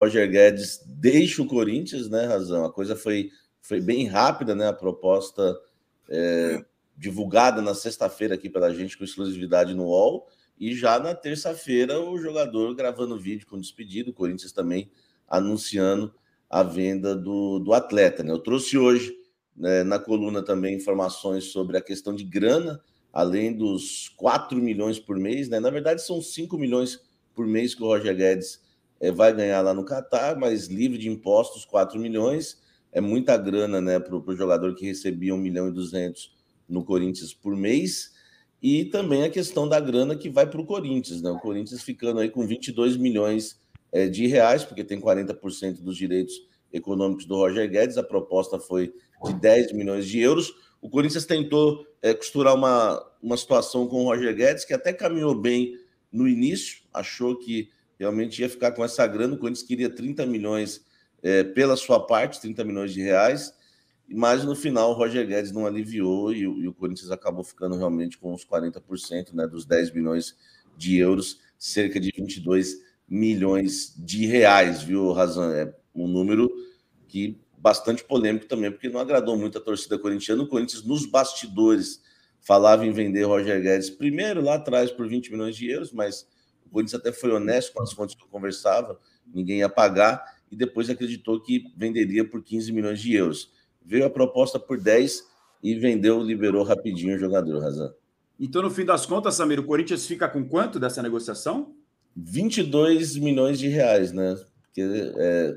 Roger Guedes deixa o Corinthians, né, Razão? A coisa foi bem rápida, né? A proposta divulgada na sexta-feira aqui pela gente com exclusividade no UOL, e já na terça-feira o jogador gravando vídeo com despedido, o Corinthians também anunciando a venda do atleta, né? Eu trouxe hoje, né, na coluna também informações sobre a questão de grana, além dos 4 milhões por mês, né? Na verdade são 5 milhões por mês que o Roger Guedes vai ganhar lá no Catar, mas livre de impostos, 4 milhões, é muita grana, né, para o jogador que recebia 1,2 milhão no Corinthians por mês, e também a questão da grana que vai para o Corinthians, né? O Corinthians ficando aí com 22 milhões de reais, porque tem 40% dos direitos econômicos do Roger Guedes, a proposta foi de 10 milhões de euros. O Corinthians tentou costurar uma situação com o Roger Guedes, que até caminhou bem no início, achou que realmente ia ficar com essa grana. O Corinthians queria 30 milhões pela sua parte, 30 milhões de reais, mas no final o Roger Guedes não aliviou e o Corinthians acabou ficando realmente com uns 40%, né, dos 10 milhões de euros, cerca de 22 milhões de reais, viu, Razan? É um número que bastante polêmico também, porque não agradou muito a torcida corintiana. O Corinthians, nos bastidores, falava em vender Roger Guedes primeiro lá atrás por 20 milhões de euros, mas o Corinthians até foi honesto com as fontes que eu conversava, ninguém ia pagar, e depois acreditou que venderia por 15 milhões de euros. Veio a proposta por 10 e vendeu, liberou rapidinho o jogador, Razan. Então, no fim das contas, Samir, o Corinthians fica com quanto dessa negociação? 22 milhões de reais, né? Porque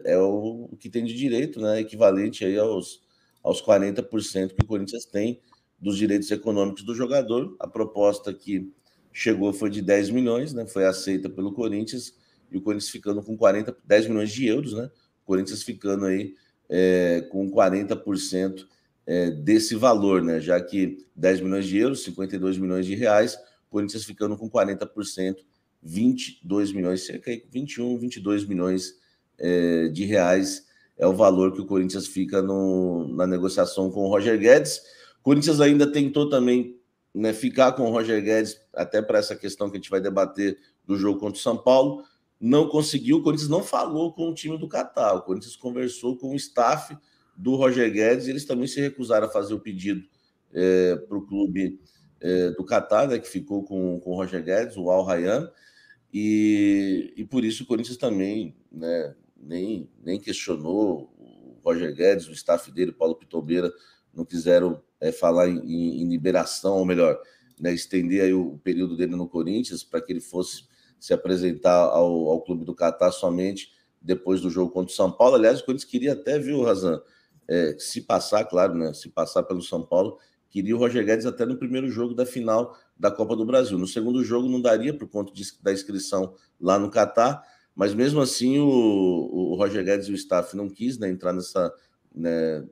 é o que tem de direito, né? Equivalente aí aos 40% que o Corinthians tem dos direitos econômicos do jogador. A proposta que chegou foi de 10 milhões, né? Foi aceita pelo Corinthians, e o Corinthians ficando com 10 milhões de euros, né? O Corinthians ficando aí com 40% desse valor, né? Já que 10 milhões de euros, 52 milhões de reais, o Corinthians ficando com 40%, 22 milhões, cerca de 21, 22 milhões de reais é o valor que o Corinthians fica na negociação com o Roger Guedes. O Corinthians ainda tentou também, né, ficar com o Roger Guedes, até para essa questão que a gente vai debater do jogo contra o São Paulo, não conseguiu. O Corinthians não falou com o time do Catar, o Corinthians conversou com o staff do Roger Guedes, e eles também se recusaram a fazer o pedido para o clube do Catar, né, que ficou com o Roger Guedes, o Al Rayyan, e por isso o Corinthians também, né, nem questionou o Roger Guedes, o staff dele, Paulo Pitobeira, não quiseram falar em liberação, ou melhor, né, estender aí o período dele no Corinthians para que ele fosse se apresentar ao clube do Catar somente depois do jogo contra o São Paulo. Aliás, o Corinthians queria até, viu, Razan, se passar, claro, né, se passar pelo São Paulo, queria o Roger Guedes até no primeiro jogo da final da Copa do Brasil. No segundo jogo não daria por conta da inscrição lá no Catar, mas mesmo assim o Roger Guedes e o staff não quis, né, entrar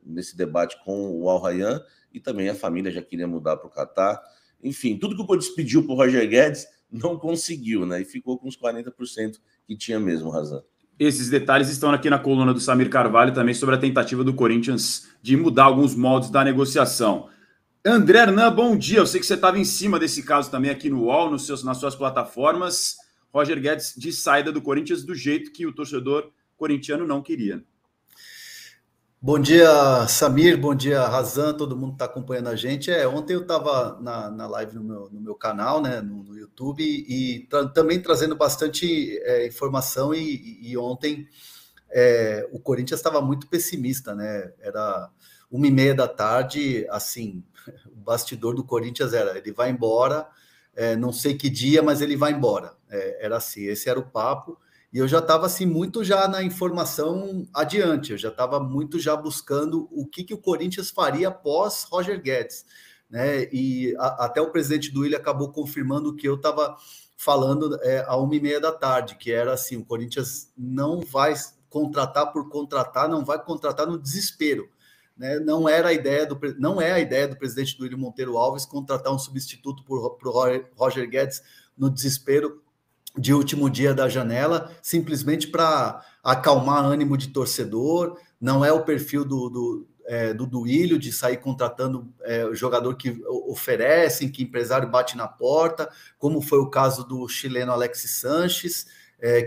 nesse debate com o Al Rayyan, e também a família já queria mudar para o Catar. Enfim, tudo que o Corinthians pediu para o Roger Guedes não conseguiu, né? E ficou com os 40% que tinha mesmo, Razan. Esses detalhes estão aqui na coluna do Samir Carvalho, também sobre a tentativa do Corinthians de mudar alguns moldes da negociação. André Hernan, bom dia. Eu sei que você estava em cima desse caso também aqui no UOL, nas suas plataformas. Roger Guedes de saída do Corinthians do jeito que o torcedor corintiano não queria. Bom dia, Samir, bom dia, Razan, todo mundo está acompanhando a gente. Ontem eu estava na live no meu canal, né, no YouTube, e também trazendo bastante informação, e ontem o Corinthians estava muito pessimista, né? Era 1h30 da tarde, assim, o bastidor do Corinthians era, ele vai embora, não sei que dia, mas ele vai embora. Era assim, esse era o papo. E eu já estava assim, muito já na informação adiante, eu já estava muito já buscando o que o Corinthians faria após Roger Guedes, né? E até o presidente do Willian acabou confirmando o que eu estava falando à 1h30 da tarde, que era assim, o Corinthians não vai contratar por contratar, não vai contratar no desespero, né? Não é a ideia do presidente do Willian Monteiro Alves contratar um substituto para o Roger Guedes no desespero de último dia da janela, simplesmente para acalmar ânimo de torcedor. Não é o perfil do Duílio de sair contratando jogador que oferecem, que empresário bate na porta, como foi o caso do chileno Alexis Sanches.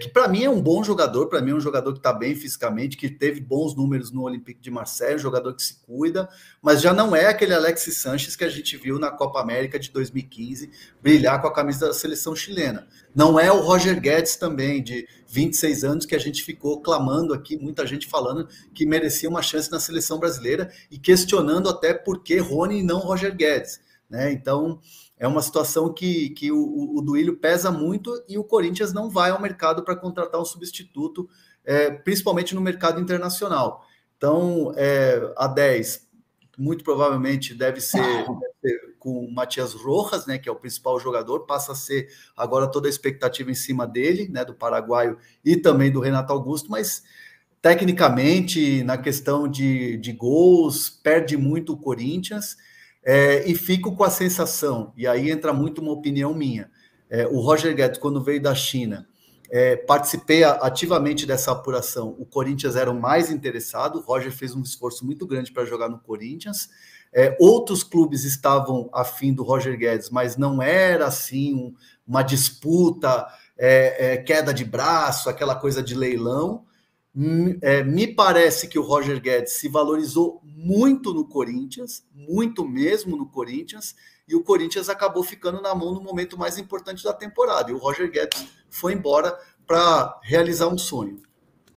que para mim é um bom jogador, para mim é um jogador que está bem fisicamente, que teve bons números no Olympique de Marseille, um jogador que se cuida, mas já não é aquele Alexis Sanches que a gente viu na Copa América de 2015 brilhar com a camisa da seleção chilena. Não é o Roger Guedes também, de 26 anos, que a gente ficou clamando aqui, muita gente falando que merecia uma chance na seleção brasileira e questionando até por que Rony e não Roger Guedes, né? Então, é uma situação que o Duílio pesa muito e o Corinthians não vai ao mercado para contratar um substituto, principalmente no mercado internacional. Então, a 10, muito provavelmente deve ser com o Matias Rojas, né, que é o principal jogador, passa a ser agora toda a expectativa em cima dele, né, do paraguaio e também do Renato Augusto, mas tecnicamente, na questão de gols, perde muito o Corinthians. E fico com a sensação, e aí entra muito uma opinião minha, o Roger Guedes, quando veio da China, participei ativamente dessa apuração, o Corinthians era o mais interessado, o Roger fez um esforço muito grande para jogar no Corinthians, outros clubes estavam afim do Roger Guedes, mas não era assim uma disputa, queda de braço, aquela coisa de leilão. Me parece que o Roger Guedes se valorizou muito no Corinthians, muito mesmo no Corinthians, e o Corinthians acabou ficando na mão no momento mais importante da temporada. E o Roger Guedes foi embora para realizar um sonho.